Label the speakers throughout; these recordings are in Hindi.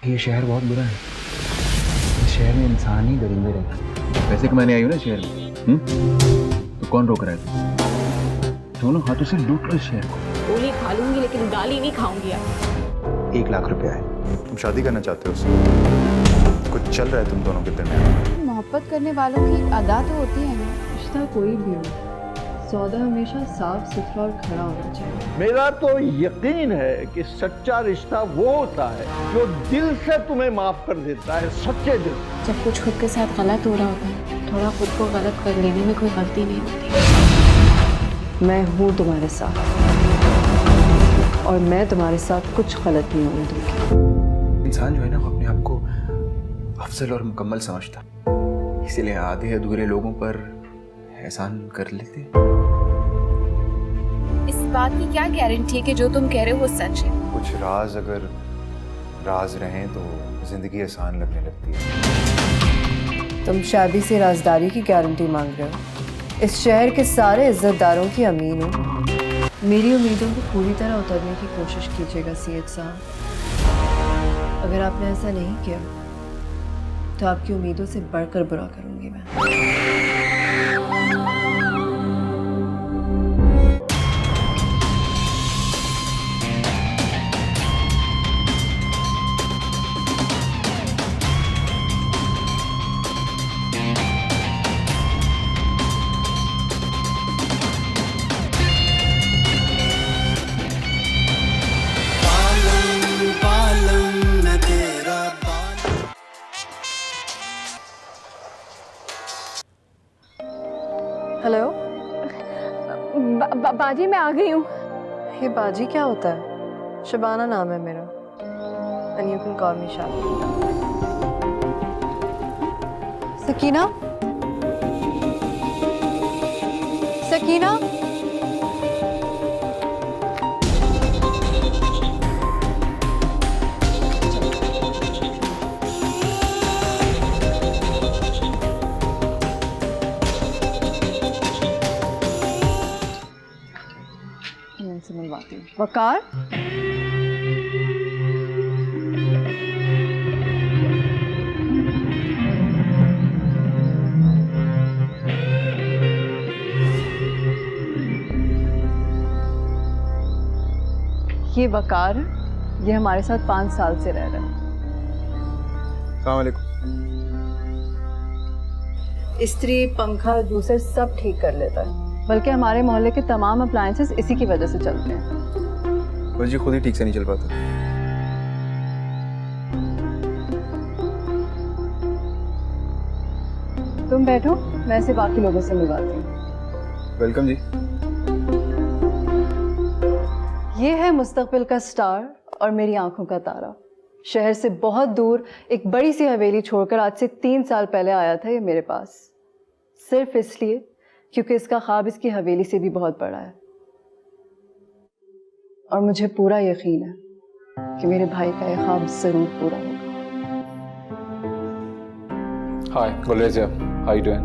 Speaker 1: ये शहर बहुत बुरा है। इस शहर में इंसान ही दरिंदे रहते हैं। पैसे कमाने आई हो ना शहर में, तो कौन रोक रहा है? दोनों हाथों से लूट लो इस शहर को।
Speaker 2: गोली खा लूंगी लेकिन गाली नहीं खाऊंगी।
Speaker 1: 1 लाख रुपया है।
Speaker 3: तुम शादी करना चाहते हो उससे? कुछ चल रहा है तुम दोनों के दरमियान?
Speaker 4: मोहब्बत करने वालों की एक अदा तो होती है ना।
Speaker 5: रिश्ता कोई भी हो, सौदा हमेशा साफ सुथरा और खरा होना चाहिए।
Speaker 6: मेरा तो यकीन है कि सच्चा रिश्ता वो होता है जो दिल से तुम्हें माफ कर देता है, सच्चे दिल।
Speaker 2: जब कुछ खुद के साथ गलत हो रहा होता है, थोड़ा खुद को गलत कर लेने में कोई गलती नहीं होती।
Speaker 5: मैं हूँ तुम्हारे साथ और मैं तुम्हारे साथ कुछ गलत नहीं होने दूंगी।
Speaker 1: इंसान जो है ना, वो अपने आप को अफजल और मुकम्मल समझता, इसीलिए आधे अधूरे लोगों पर एहसान कर लेते।
Speaker 4: इस बात की क्या गारंटी है कि जो तुम कह रहे हो वो सच है?
Speaker 3: कुछ राज अगर राज रहें तो जिंदगी आसान लगने लगती है।
Speaker 5: तुम शादी से राजदारी की गारंटी मांग रहे हो। इस शहर के सारे इज्जतदारों की अमीन हो। मेरी उम्मीदों को पूरी तरह उतरने की कोशिश कीजिएगा सीएच साहब। अगर आपने ऐसा नहीं किया तो आपकी उम्मीदों से बढ़कर बुरा करूंगी मैं। हेलो
Speaker 4: बाजी मैं आ गई हूँ।
Speaker 5: ये बाजी क्या होता है? शबाना नाम है मेरा। एंड यू कैन कॉल मी शादी। सकीना, सकीना, से मिलवाती हूँ। वकार, ये वकार, ये हमारे साथ 5 साल से रह रहा है।
Speaker 1: अस्सलाम वालेकुम।
Speaker 5: इस्त्री, पंखा, जूसर सब ठीक कर लेता है। बल्कि हमारे मोहल्ले के तमाम अप्लायंसेस इसी की वजह से चलते हैं।
Speaker 1: बस जी खुद ही ठीक से नहीं चल पाता।
Speaker 5: तुम बैठो, मैं इसे बाकी लोगों से मिलवाती हूँ।
Speaker 1: वेलकम जी।
Speaker 5: ये है मुस्तकबिल का स्टार और मेरी आंखों का तारा। शहर से बहुत दूर एक बड़ी सी हवेली छोड़कर आज से 3 साल पहले आया था ये मेरे पास, सिर्फ इसलिए क्योंकि इसका ख्वाब इसकी हवेली से भी बहुत बड़ा है। और मुझे पूरा यकीन है कि मेरे भाई का यह ख्वाब जरूर पूरा होगा।
Speaker 7: Hi, Gulrez here. How you doing?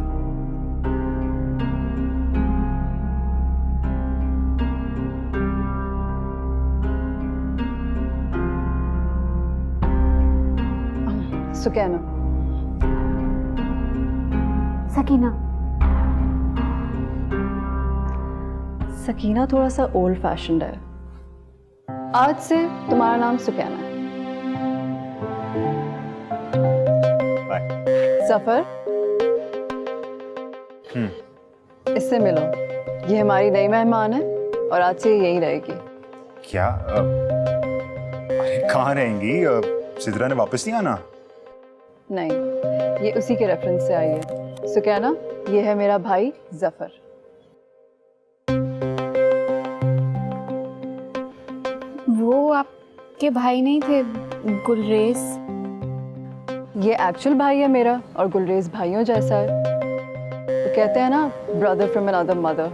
Speaker 5: Sukaina.
Speaker 4: Sakina.
Speaker 5: Sakina थोड़ा सा ओल्ड फैशन्ड है। आज से तुम्हारा नाम सुकैना है। सफर, इससे मिलो। ये हमारी नई मेहमान है और आज से यही रहेगी।
Speaker 3: क्या? अरे कहाँ रहेंगी? सिद्रा ने वापस नहीं आना?
Speaker 5: नहीं, ये उसी के रेफरेंस से आई है। सुकैना, ये है मेरा भाई जफर।
Speaker 4: वो आपके भाई नहीं थे, गुलरेज?
Speaker 5: ये एक्चुअल भाई है मेरा और गुलरेज भाइयों जैसा है। तो कहते हैं ना, ब्रदर फ्रॉम अनदर मदर।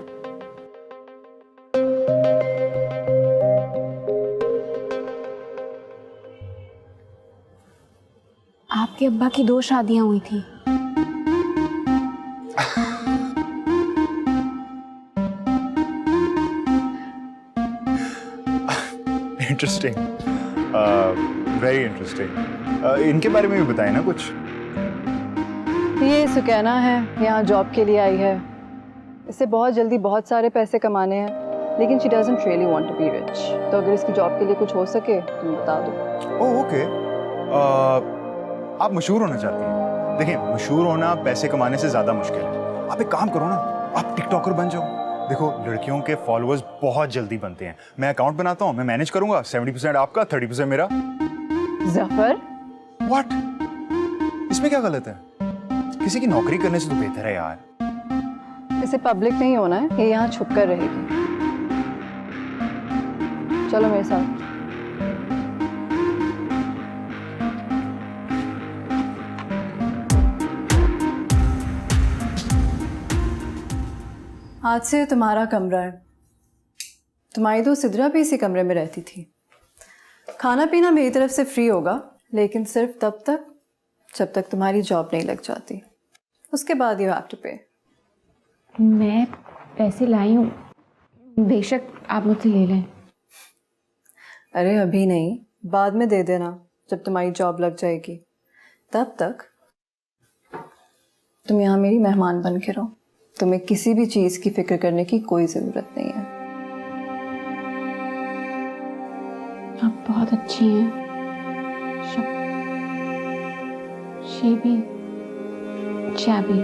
Speaker 4: आपके अब्बा की 2 शादियां हुई थी।
Speaker 3: Interesting, very interesting. इनके बारे में भी बताएं ना कुछ।
Speaker 5: ये सुकैना है, यहाँ जॉब के लिए आई है। इसे बहुत जल्दी बहुत सारे पैसे कमाने हैं, लेकिन she doesn't really want to be rich. तो अगर इसकी जॉब के लिए कुछ हो सके तुम बता दो।
Speaker 3: ओह ओके, आप मशहूर होना चाहती हैं। देखिए, मशहूर होना पैसे कमाने से ज़्यादा मुश्किल है। आप एक काम करो ना, आप टिकटॉकर बन जाओ। देखो, लड़कियों के फॉलोअर्स बहुत जल्दी बनते हैं। मैं अकाउंट बनाता हूँ, मैं मैनेज करूँगा, 70% आपका, 30% मेरा।
Speaker 5: जफर,
Speaker 3: व्हाट? इसमें क्या गलत है? किसी की नौकरी करने से तो बेहतर है यार।
Speaker 5: इसे पब्लिक नहीं होना है, ये यहाँ छुप कर रहेगी। चलो मेरे साथ। आज से तुम्हारा कमरा है। तुम्हारी दोस्त सिद्रा भी इसी कमरे में रहती थी। खाना पीना मेरी तरफ से फ्री होगा, लेकिन सिर्फ तब तक जब तक तुम्हारी जॉब नहीं लग जाती। उसके बाद यू हैव टू पे।
Speaker 2: मैं पैसे लाई हूँ, बेशक आप मुझसे ले लें।
Speaker 5: अरे अभी नहीं, बाद में दे देना जब तुम्हारी जॉब लग जाएगी। तब तक तुम यहाँ मेरी मेहमान बन के रहो। तुम्हें किसी भी चीज़ की फिक्र करने की कोई ज़रूरत नहीं है।
Speaker 2: आप बहुत अच्छी हैं शेबी चाबी।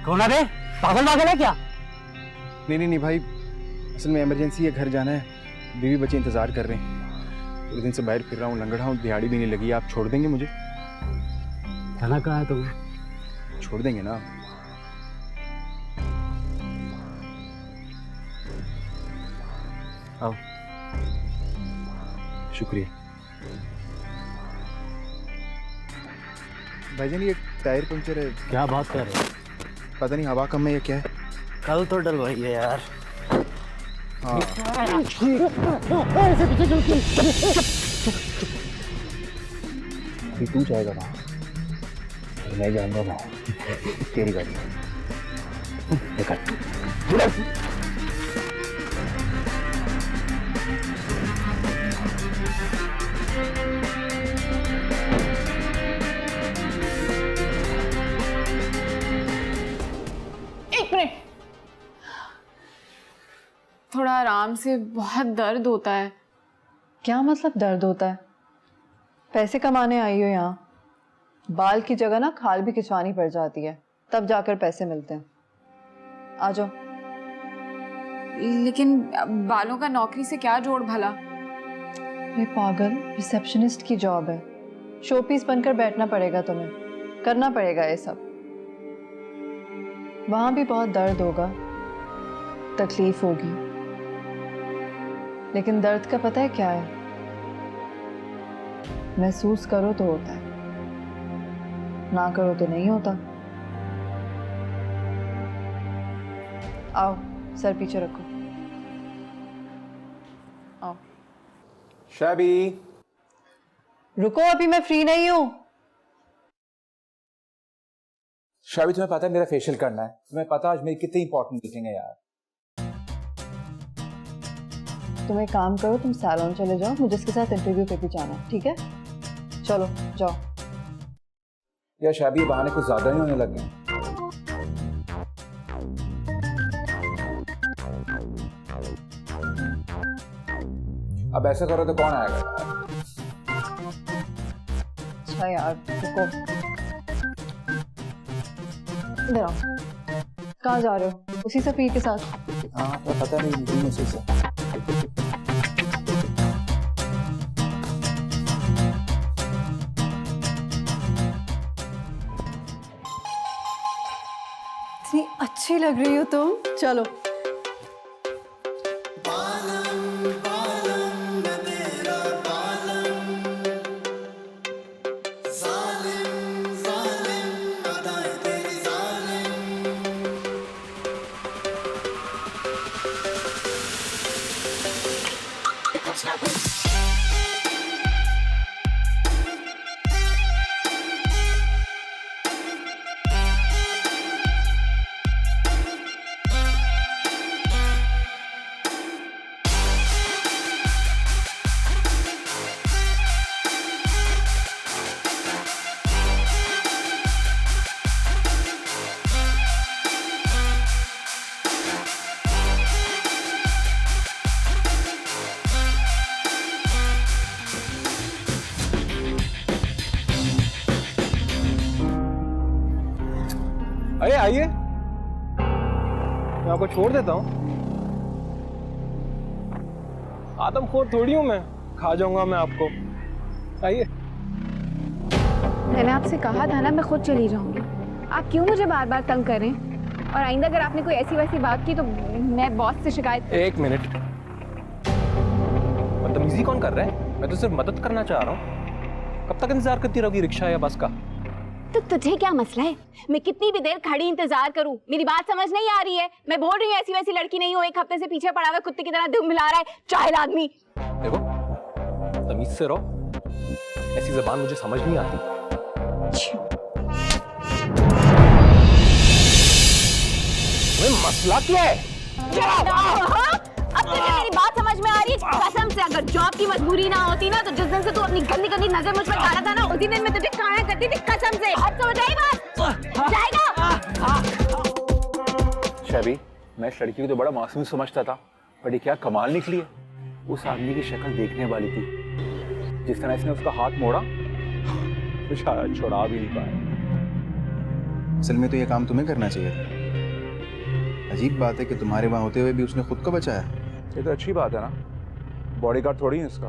Speaker 8: कौन है बे? पागल है क्या?
Speaker 1: नहीं भाई, असल में इमरजेंसी है, घर जाना है। बीवी बच्चे इंतजार कर रहे हैं। पूरे दिन से बाहर फिर रहा हूँ, लंगड़ा हूँ, दिहाड़ी भी नहीं लगी। आप छोड़ देंगे मुझे?
Speaker 8: जाना कहाँ है तुम्हें?
Speaker 1: छोड़ देंगे ना? आओ। शुक्रिया। भाईजान, ये टायर पंक्चर है।
Speaker 8: क्या बात कर रहे हो?
Speaker 1: पता नहीं हवा कम है या क्या है।
Speaker 8: कल तो डलवाई है यार।
Speaker 1: हाँ। अभी तू जाएगा वहाँ, मैं जाऊंगा वहाँ। तेरी गाड़ी निकल।
Speaker 2: थोड़ा आराम से, बहुत दर्द होता है।
Speaker 5: क्या मतलब दर्द होता है? पैसे कमाने आई हो यहाँ, बाल की जगह ना खाल भी खिंचवानी पड़ जाती है, तब जाकर पैसे मिलते हैं। आ जाओ।
Speaker 2: लेकिन बालों का नौकरी से क्या जोड़ भला?
Speaker 5: ये पागल, रिसेप्शनिस्ट की जॉब है। शोपीस बनकर बैठना पड़ेगा तुम्हें, करना पड़ेगा ये सब। वहां भी बहुत दर्द होगा, तकलीफ होगी, लेकिन दर्द का पता है क्या है? महसूस करो तो होता है, ना करो तो नहीं होता। आओ, सर पीछे रखो। आओ।
Speaker 3: शाबी,
Speaker 5: रुको, अभी मैं फ्री नहीं हूं।
Speaker 7: शाबी, तुम्हें पता है मेरा फेशियल करना है। तुम्हें पता है आज मेरी कितनी इंपॉर्टेंट मीटिंग है यार।
Speaker 5: तुम एक काम करो, तुम सैलून चले जाओ, मुझे इसके साथ इंटरव्यू पे भी जाना है, ठीक है? चलो जाओ।
Speaker 7: यार शाबी, ये बहाने कुछ ज्यादा ही होने लगे हैं। अब ऐसा करो तो कौन आएगा यार?
Speaker 5: अच्छा यार, रुको, इधर आओ। कहाँ जा रहे हो? उसी सफीर के साथ?
Speaker 7: हाँ, तो पता नहीं मीटिंग में से।
Speaker 5: इतनी अच्छी लग रही हो तुम। चलो
Speaker 7: अरे आइए, मैं आपको छोड़ देता हूँ। आदमखोर थोड़ी हूँ मैं, खा जाऊंगा मैं आपको। आइए।
Speaker 4: मैंने आपसे कहा था ना मैं खुद चली जाऊंगी। आप क्यों मुझे बार बार तंग करें? और आइंदा अगर आपने कोई ऐसी वैसी बात की तो मैं बॉस से शिकायत।
Speaker 7: एक मिनट, बदतमीजी कौन कर रहा है? मैं तो सिर्फ मदद करना चाह रहा हूँ। कब तक इंतजार करती रहोगी रिक्शा या बस का?
Speaker 4: तो तुझे क्या मसला है? मैं कितनी भी देर खड़ी इंतजार करूं? मेरी बात समझ नहीं आ रही है? मैं बोल रही हूँ ऐसी वैसी लड़की नहीं हूँ, एक हफ्ते से पीछे पड़ा हुआ कुत्ते की तरह दुम मिला रहा है चाहेल आदमी।
Speaker 7: देखो, तमीज से रहो, ऐसी जबान मुझे समझ नहीं आती। मसला क्या है?
Speaker 4: अब तुझे मेरी बात समझ में आ रही है? कसम से अगर जॉब की मजबूरी ना होती ना तो जिस दिन से तू अपनी गंदी गंदी नजर मुझ पर डाला था ना उसी दिन मैं तुझे खाया करती थी कसम से। अब समझ आई बात? जाएगा?
Speaker 1: शबी, मैं इस लड़की को तो बड़ा मासूम समझता था, पर ये क्या कमाल निकली है। उस आदमी की शक्ल देखने वाली थी, जिस तरह इसने उसका हाथ मोड़ा, बेचारा छुड़ा भी नहीं पाया।
Speaker 3: असल में तो ये काम तुम्हें करना चाहिए था। अजीब बात है कि तुम्हारे वहां होते हुए भी उसने खुद को बचाया।
Speaker 1: ये तो अच्छी बात है ना, बॉडीगार्ड थोड़ी है उसका।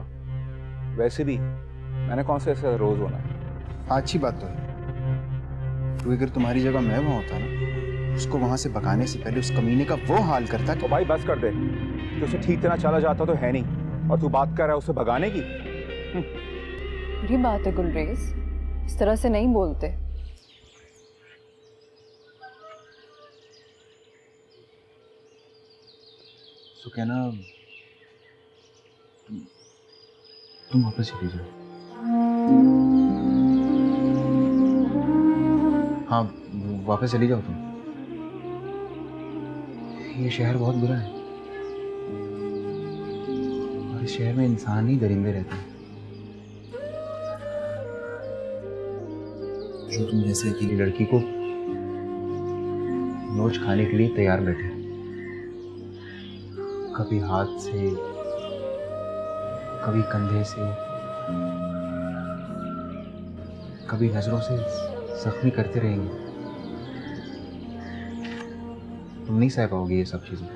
Speaker 1: वैसे भी मैंने कौन सा ऐसा रोज होना है।
Speaker 3: अच्छी बात तो है, तो अगर तुम्हारी जगह मैं वहां होता ना, उसको वहां से भगाने से पहले उस कमीने का वो हाल करता कि
Speaker 1: तो भाई बस कर दे, कि उसे ठीक तरह चला जाता तो है नहीं, और तू बात कर रहा है उसे भगाने की।
Speaker 5: बुरी बात है गुलरेज, इस तरह से नहीं बोलते।
Speaker 1: तो कहना तुम वापस चली जाओ। हाँ, वापस चली जाओ तुम। ये शहर बहुत बुरा है, और इस शहर में इंसान ही दरिंदे रहते हैं जो तुम जैसे अकेली लड़की को नोच खाने के लिए तैयार बैठे, कभी हाथ से, कभी कंधे से, कभी नजरों से जख्मी करते रहेंगे। तुम नहीं सह पाओगे ये सब चीजें।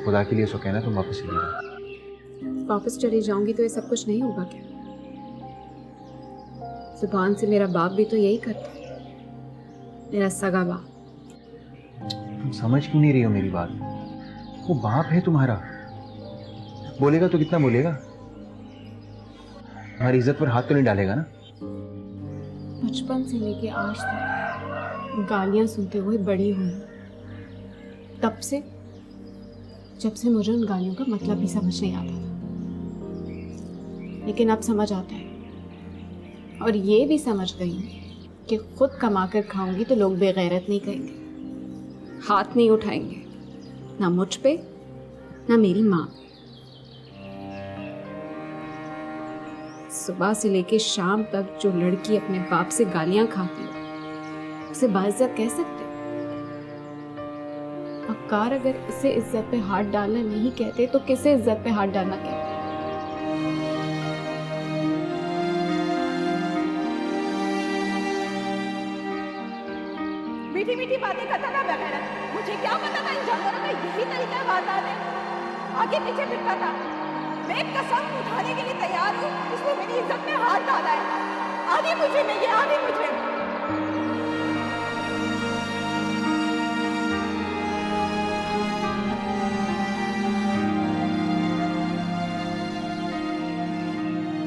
Speaker 1: खुदा के लिए सो कहना तुम वापस चली जाओ।
Speaker 2: वापस चली जाऊंगी तो ये सब कुछ नहीं होगा क्या? जुबान से मेरा बाप भी तो यही करता, मेरा सगा बाप।
Speaker 1: तुम समझ क्यों नहीं रही हो मेरी बात? वो बाप है तुम्हारा, बोलेगा तो कितना बोलेगा? हमारी इज्जत पर हाथ तो नहीं डालेगा ना?
Speaker 2: बचपन से लेके आज तक गालियां सुनते हुए बड़ी हुई, तब से जब से मुझे उन गालियों का मतलब भी समझ नहीं आता था, लेकिन अब समझ आता है। और ये भी समझ गई हूँ कि खुद कमा कर खाऊंगी तो लोग बेगैरत नहीं कहेंगे, हाथ नहीं उठाएंगे, ना मुझ पे ना मेरी माँ पे। सुबह से लेके शाम तक जो लड़की अपने बाप से गालियां खाती है उसे बाइज्जत कह सकते? अक्कार अगर इसे इज्जत पे हाथ डालना नहीं कहते तो किसे इज्जत पे हाथ डालना कहते?
Speaker 9: मीठी मीठी बातें करता था बगैरत। मुझे क्या पता था इन जानवरों का यही तरीका है बात आने, आगे पीछे फिरता था। मैं कसम उठाने के लिए तैयार हूँ, इसने मेरी इज्जत में हाथ डाला है। आधी मुझे नहीं है, आधी मुझे।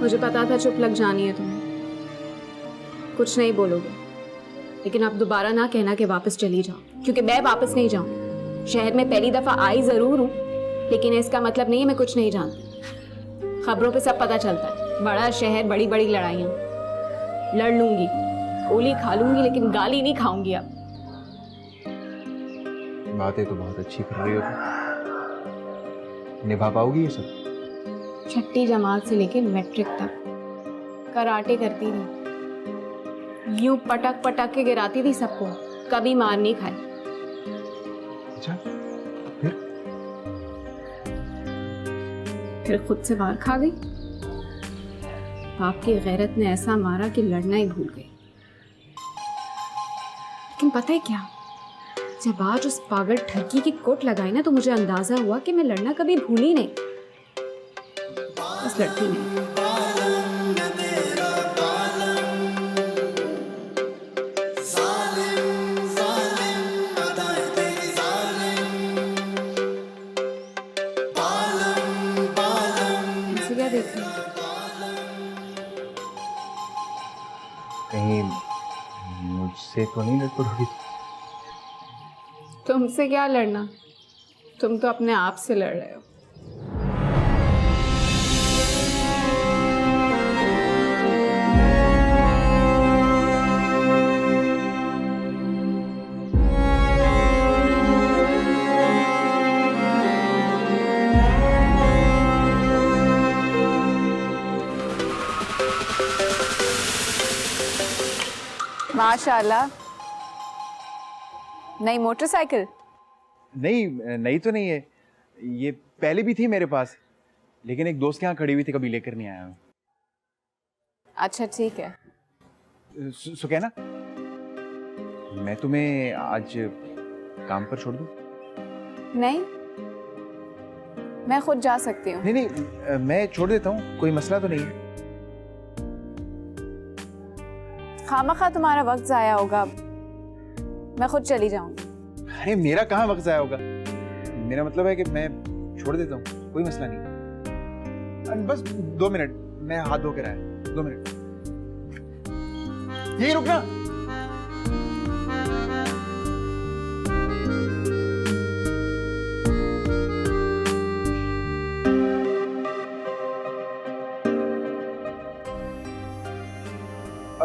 Speaker 2: मुझे पता था चुप लग जानी है तुम्हें, कुछ नहीं बोलोगे, लेकिन अब दोबारा ना कहना कि वापस चली जाओ, क्योंकि मैं वापस नहीं जाऊंगी। शहर में पहली दफा आई जरूर हूँ, लेकिन इसका मतलब नहीं है मैं कुछ नहीं जानती। खबरों पे सब पता चलता है, बड़ा शहर, बड़ी बड़ी लड़ाइयाँ। लड़ लूंगी, गोली खा लूंगी, लेकिन गाली नहीं खाऊंगी अब।
Speaker 3: बातें तो बहुत अच्छी कर रही हो तुम, निभा पाओगी ये सब?
Speaker 2: छठी जमात से लेके मैट्रिक तक कराटे करती थी, यूं पटक पटक के गिराती थी सबको, कभी मार नहीं खाई।
Speaker 3: अच्छा,
Speaker 2: फिर खुद से मार खा गई। बाप की गैरत ने ऐसा मारा कि लड़ना ही भूल गई। लेकिन पता है क्या, जब आज उस पागल ठगी की कोट लगाई ना, तो मुझे अंदाजा हुआ कि मैं लड़ना कभी भूली नहीं, बस लड़ती नहीं। ऐसे क्या देख रही हो?
Speaker 3: कहीं मुझसे तो नहीं लड़पड़ोगी?
Speaker 2: तुमसे क्या लड़ना, तुम तो अपने आप से लड़ रहे हो। माशाल्लाह, नई मोटरसाइकिल?
Speaker 3: नहीं, नई तो नहीं है, ये पहले भी थी मेरे पास, लेकिन एक दोस्त के यहाँ खड़ी हुई थी, कभी लेकर नहीं आया हूँ।
Speaker 2: अच्छा ठीक है।
Speaker 3: सुकैना, मैं तुम्हें आज काम पर छोड़ दूँ?
Speaker 2: नहीं, मैं खुद जा सकती हूँ।
Speaker 3: नहीं नहीं, मैं छोड़ देता हूँ, कोई मसला तो नहीं है।
Speaker 2: खामखा तुम्हारा वक्त जाया होगा, मैं खुद चली जाऊंगी।
Speaker 3: अरे मेरा कहाँ वक्त जाया होगा, मेरा मतलब है कि मैं छोड़ देता हूँ, कोई मसला नहीं। बस 2 मिनट, मैं हाथ धो कर आया, 2 मिनट, यही रुकना।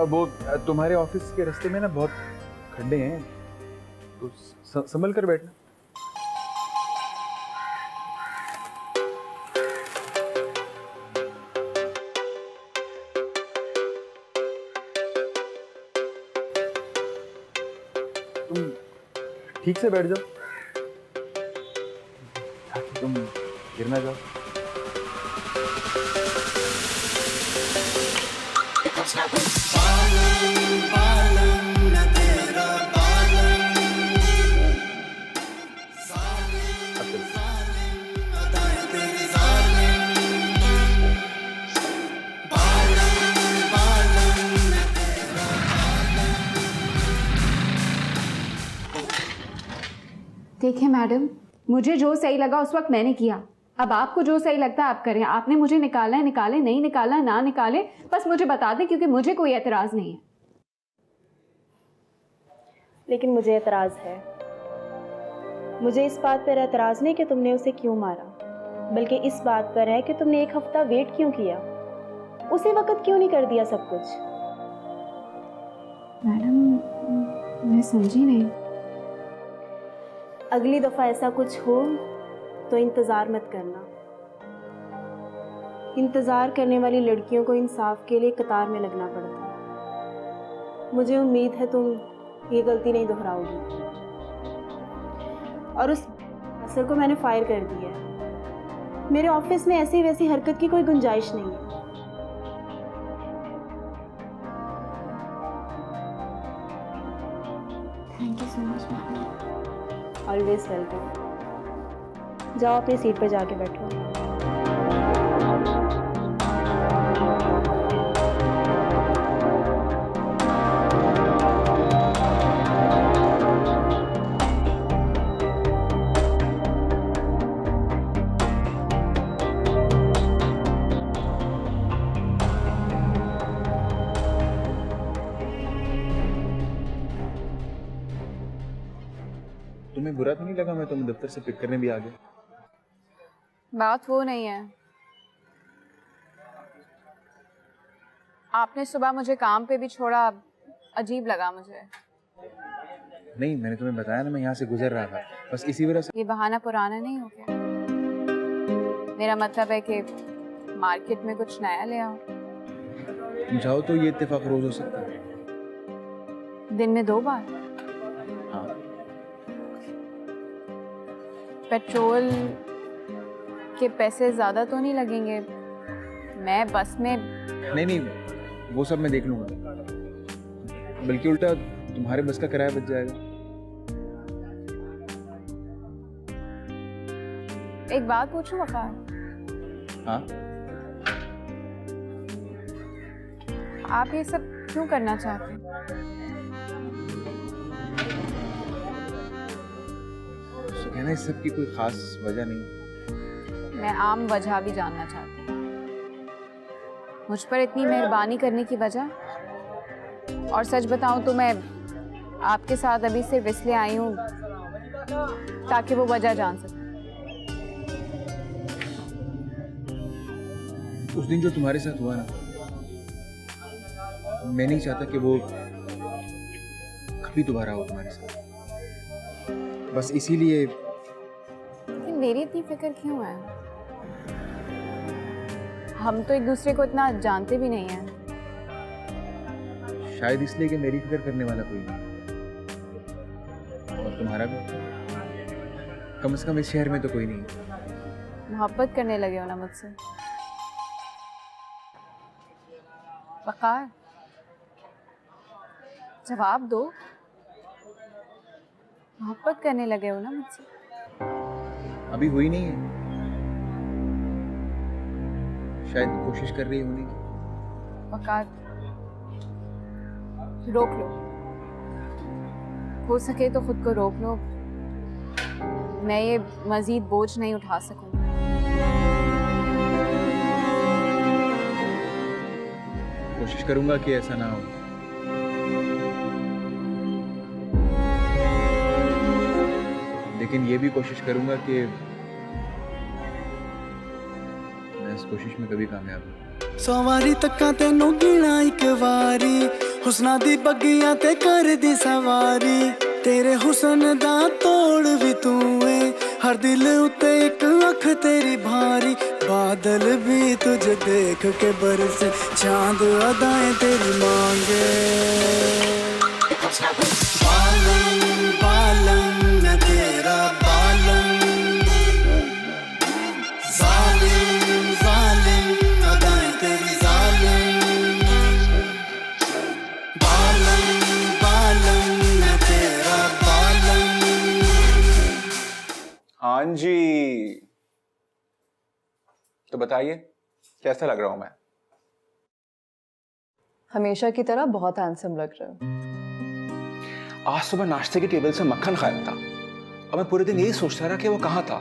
Speaker 3: वो तुम्हारे ऑफिस के रास्ते में ना बहुत खड्डे हैं, तो संभल कर बैठना। तुम ठीक से बैठ जाओ ताकि तुम गिर ना जाओ।
Speaker 2: देखिए मैडम, मुझे जो सही लगा उस वक्त मैंने किया, अब आपको जो सही लगता है आप करें। आपने मुझे निकाला है, निकाले, नहीं निकाला ना निकाले, बस मुझे बता दें, क्योंकि मुझे कोई एतराज़ नहीं है।
Speaker 10: लेकिन मुझे एतराज़ है। मुझे इस बात पर एतराज़ नहीं कि तुमने उसे क्यों मारा, बल्कि इस बात पर है कि तुमने 1 हफ्ता वेट क्यों किया, उसी वक्त क्यों नहीं कर दिया सब कुछ।
Speaker 2: मैडम मैं समझी नहीं।
Speaker 10: अगली दफ़ा ऐसा कुछ हो तो इंतज़ार मत करना। इंतज़ार करने वाली लड़कियों को इंसाफ के लिए कतार में लगना पड़ता है। मुझे उम्मीद है तुम ये गलती नहीं दोहराओगी। और उस असर को मैंने फायर कर दिया है। मेरे ऑफिस में ऐसी वैसी हरकत की कोई गुंजाइश नहीं है।
Speaker 2: Thank you so much madam.
Speaker 10: Always welcome. जाओ अपनी सीट पर जाके बैठो।
Speaker 3: तुम्हें बुरा तो नहीं लगा मैं तुम्हें दफ्तर से पिक करने भी आ गया?
Speaker 2: बात वो नहीं है। आपने सुबह मुझे काम पे भी छोड़ा, अजीब लगा मुझे।
Speaker 3: नहीं, मैंने तुम्हें बताया ना मैं यहाँ से गुजर रहा था, बस इसी वजह से।
Speaker 2: ये बहाना पुराना नहीं हो गया? मेरा मतलब है कि मार्केट में कुछ नया ले आओ।
Speaker 3: तुम चाहो तो ये इत्तेफाक रोज हो सकता है।
Speaker 2: दिन में 2 बार?
Speaker 3: हाँ।
Speaker 2: पेट्रोल के पैसे ज्यादा तो नहीं लगेंगे? मैं बस में।
Speaker 3: नहीं, वो सब मैं देख लूंगा, बल्कि उल्टा तुम्हारे बस का किराया बच जाएगा।
Speaker 2: एक बात पूछूं वकार?
Speaker 3: हाँ।
Speaker 2: आप ये सब क्यों करना चाहते हैं?
Speaker 3: कहना इस सब की कोई खास वजह नहीं।
Speaker 2: मैं आम वजह भी जानना चाहती हूँ। मुझ पर इतनी मेहरबानी करने की वजह? और सच बताऊं तो मैं आपके साथ अभी सिर्फ इसलिए आई हूँ ताकि वो वजह जान सके।
Speaker 3: उस दिन जो तुम्हारे साथ हुआ ना, मैं नहीं चाहता कि वो कभी दोबारा हो तुम्हारे साथ, बस इसीलिए।
Speaker 2: लेकिन मेरी इतनी फिक्र क्यों है? हम तो एक दूसरे को इतना जानते भी नहीं हैं।
Speaker 3: शायद इसलिए कि मेरी फिक्र करने वाला कोई नहीं, और तुम्हारा भी कम से कम इस शहर में तो कोई नहीं।
Speaker 2: मोहब्बत करने लगे हो ना मुझसे? वकार, जवाब दो। मोहब्बत करने लगे हो ना मुझसे?
Speaker 3: अभी हुई नहीं है, शायद कोशिश कर रही होने की।
Speaker 2: वकार, रोक लो, हो सके तो खुद को रोक लो। मैं ये मजीद बोझ नहीं उठा सकूंगी।
Speaker 3: कोशिश करूंगा कि ऐसा ना हो। लेकिन ये भी कोशिश करूंगा कि मैं इस कोशिश में कभी कामयाब हूं।
Speaker 11: सवारी तक्का तेनू गिना एक वारी, हुस्ना दी बगिया ते कर दी सवारी। तेरे हुस्न दा तोड़ भी तू है, हर दिल उते एक अख तेरी भारी। बादल भी तुझे देख के बरसे, चांद अदाएं तेरी मांगे। बालम बालम मैं तेरा बालम, जालिम जालिम अदाएं तेरी जालिम। बालम बालम मैं तेरा बालम।
Speaker 1: हाँ जी, तो बताइए कैसा लग रहा हूं मैं?
Speaker 5: हमेशा की तरह बहुत हैंडसम लग रहे हो।
Speaker 1: आज सुबह नाश्ते की टेबल से मक्खन खाया था और मैं पूरे दिन यही सोचता रहा कि वो कहाँ था।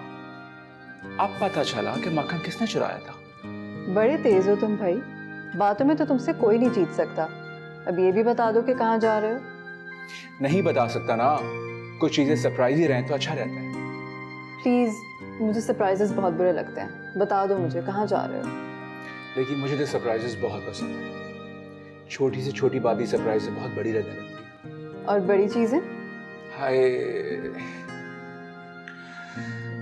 Speaker 1: अब पता चला कि मक्खन किसने चुराया था।
Speaker 5: बड़े तेज हो तुम भाई, बातों में तो तुमसे कोई नहीं जीत सकता। अब ये भी बता दो कि कहाँ जा रहे हो।
Speaker 1: नहीं बता सकता ना, कुछ चीजें सरप्राइज ही रहें तो अच्छा रहता है।
Speaker 5: प्लीज, मुझे सरप्राइजेस बहुत बुरे लगते हैं, बता दो मुझे कहाँ जा रहे हो।
Speaker 1: लेकिन मुझे तो सरप्राइजेस बहुत पसंद है। छोटी से छोटी बात भी सरप्राइज से बहुत बड़ी लगने लगती है।
Speaker 5: और बड़ी चीजें?
Speaker 1: हाय,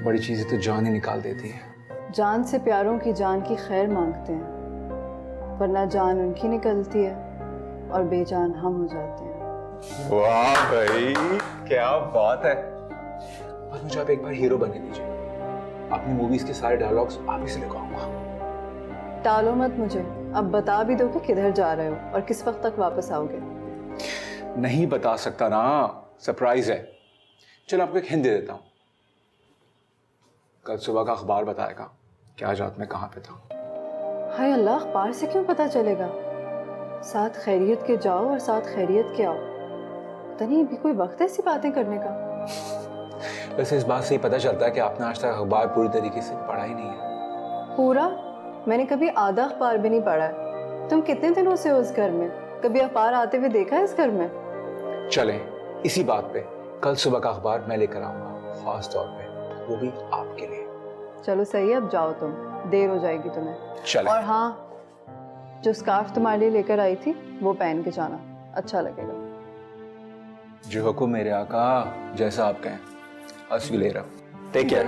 Speaker 1: बड़ी चीजें तो जान ही निकाल देती है।
Speaker 5: जान से प्यारों की जान की खैर मांगते हैं, वरना जान उनकी निकलती है और बेजान हम हो जाते हैं।
Speaker 1: वाह भाई, क्या बात है। बस मुझे आप एक बार हीरो बनने दीजिए, अपनी मूवीज के सारे डायलॉग्स आप ही से लिखवाऊंगा।
Speaker 5: टालो मत मुझे, अब बता भी दो कि किधर जा रहे हो और किस वक्त तक वापस आओगे।
Speaker 1: नहीं बता सकता ना, सरप्राइज है। चलो आपको एक हिंट दे देता हूँ। कल सुबह का अखबार बताएगा कि आज रात में कहाँ पे था।
Speaker 5: हाय अल्लाह, अखबार से क्यों पता चलेगा? साथ खैरियत के जाओ और साथ खैरियत के आओ। पता नहीं अभी कोई वक्त है ऐसी बातें करने का।
Speaker 1: वैसे इस बात से ही पता चलता है कि आपने आज तक अखबार पूरी तरीके से पढ़ा ही नहीं है।
Speaker 5: पूरा? मैंने कभी आधा अखबार भी नहीं पढ़ा है। तुम कितने दिनों से हो इस घर में? कभी अखबार आते हुए देखा है इस घर में?
Speaker 1: चलें इसी बात पे, कल सुबह का अखबार मैं लेकर आऊंगा। खास तौर पे, वो भी आपके लिए।
Speaker 5: चलो सही है, अब जाओ तुम, देर हो जाएगी तुम्हें।
Speaker 1: चले।
Speaker 5: और हाँ, जो स्कार्फ तुम्हारे लिए लेकर आई थी वो पहन के जाना, अच्छा लगेगा।
Speaker 1: जो हुक्म मेरे आका, जैसा आप कहें। अस्वी ले रहा। Take care.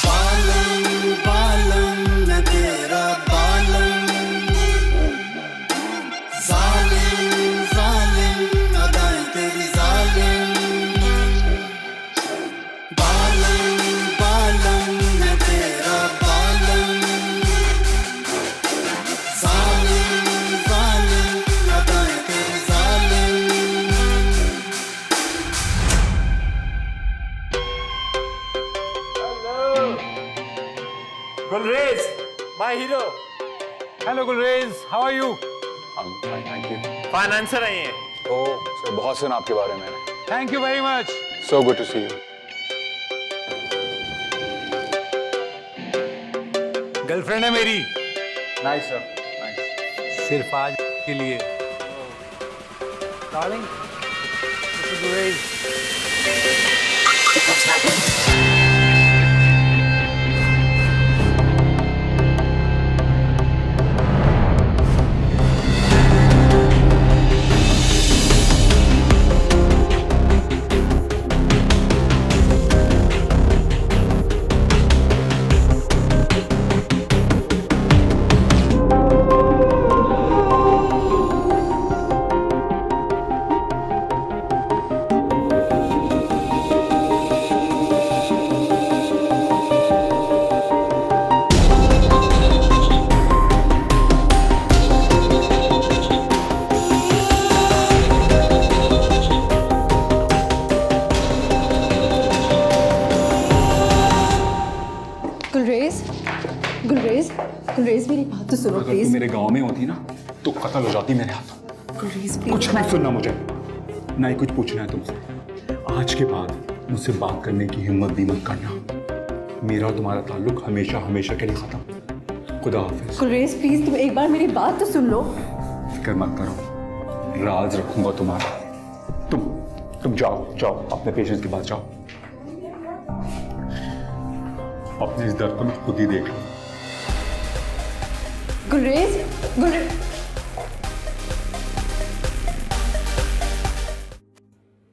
Speaker 11: बालम बालम मैं तेरा बालम, जालिम जालिम अदाएं तेरी जालिम। बालम बालम मैं तेरा बालम, जालिम जालिम अदाएं तेरी जालिम।
Speaker 1: Gulrez, my hero. Hello Gulrez, how are you? Thank you.
Speaker 8: Financer है ये।
Speaker 1: ओह सर, बहुत सुना आपके बारे में।
Speaker 8: Thank you very much.
Speaker 1: So good to see you.
Speaker 8: Girlfriend है मेरी,
Speaker 1: नाइस सर, नाइस।
Speaker 8: सिर्फ आज के लिए। डार्लिंग, गुलरेज।
Speaker 5: गुलरेज, गुलरेज मेरी बात तो सुनो
Speaker 1: अगर तू
Speaker 5: प्लीज।
Speaker 1: मेरे गांव में होती ना तो कत्ल हो जाती मेरे हाथों।
Speaker 5: गुलरेज
Speaker 1: कुछ नहीं सुनना मुझे, ना ही कुछ पूछना है तुमसे। आज के बाद मुझसे बात करने की हिम्मत भी मत करना। मेरा और तुम्हारा ताल्लुक हमेशा हमेशा के लिए खत्म। खुदा हाफिज।
Speaker 5: गुलरेज प्लीज तुम एक बार मेरी बात तो सुन लो।
Speaker 1: फिक्र मत करो, राज रखूंगा तुम्हारा। तुम जाओ जाओ, अपने पेशेंट्स के पास जाओ। अपने इस दर्द को मैं खुद ही देख लूं।
Speaker 5: गुलरेज, गुलरेज।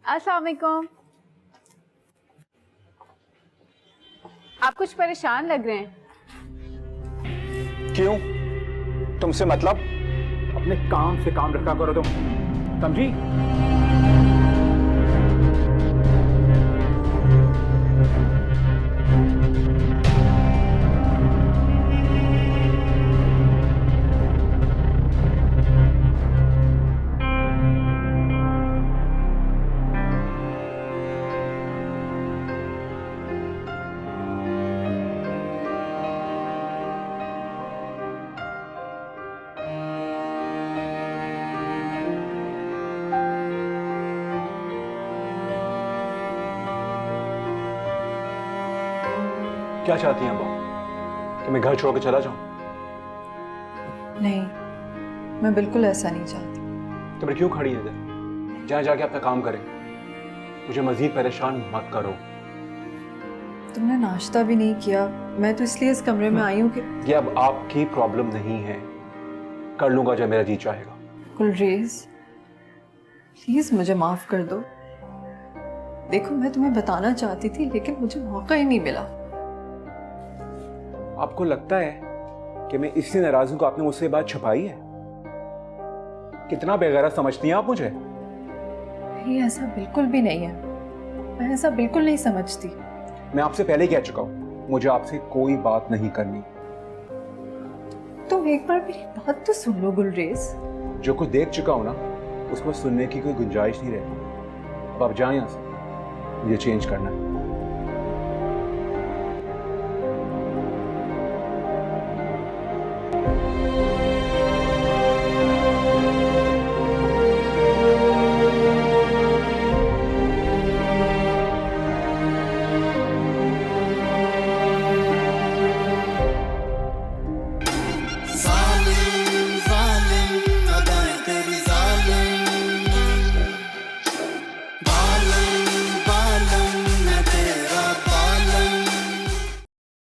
Speaker 2: अस्सलाम वालेकुम। आप कुछ परेशान लग रहे हैं।
Speaker 1: क्यों? तुमसे मतलब? अपने काम से काम रखा करो तुम, समझी? क्या चाहती हैं अब्बा? कि मैं घर छोड़ के चला जाऊं?
Speaker 5: नहीं, मैं बिल्कुल ऐसा नहीं चाहती।
Speaker 1: तो फिर क्यों खड़ी है इधर? जहां जाके अपना काम करें। मुझे मजीद परेशान मत करो।
Speaker 5: तुमने नाश्ता भी नहीं किया। मैं तो इसलिए इस कमरे में आई हूँ कि
Speaker 1: ये अब आपकी प्रॉब्लम नहीं है। कर लूंगा जब मेरा जी चाहेगा।
Speaker 5: गुलरेज प्लीज मुझे माफ कर दो। देखो मैं तुम्हें बताना चाहती थी लेकिन मुझे मौका ही नहीं मिला।
Speaker 1: आपको लगता है कि मैं इसलिए नाराज हूं कि आपने मुझसे ये बात छुपाई है? कितना बेगैरत समझती हैं आप मुझे?
Speaker 5: नहीं, ऐसा बिल्कुल भी नहीं है। मैं ऐसा बिल्कुल नहीं समझती।
Speaker 1: मैं आपसे पहले ही कह चुका हूं, मुझे आपसे कोई बात नहीं करनी।
Speaker 5: तुम एक बार मेरी बात तो सुन लो गुलरेज।
Speaker 1: जो कुछ देख चुका हूं ना, उसको सुनने की कोई गुंजाइश नहीं रहती। अब आप जाएं यहाँ से, मुझे चेंज करना है।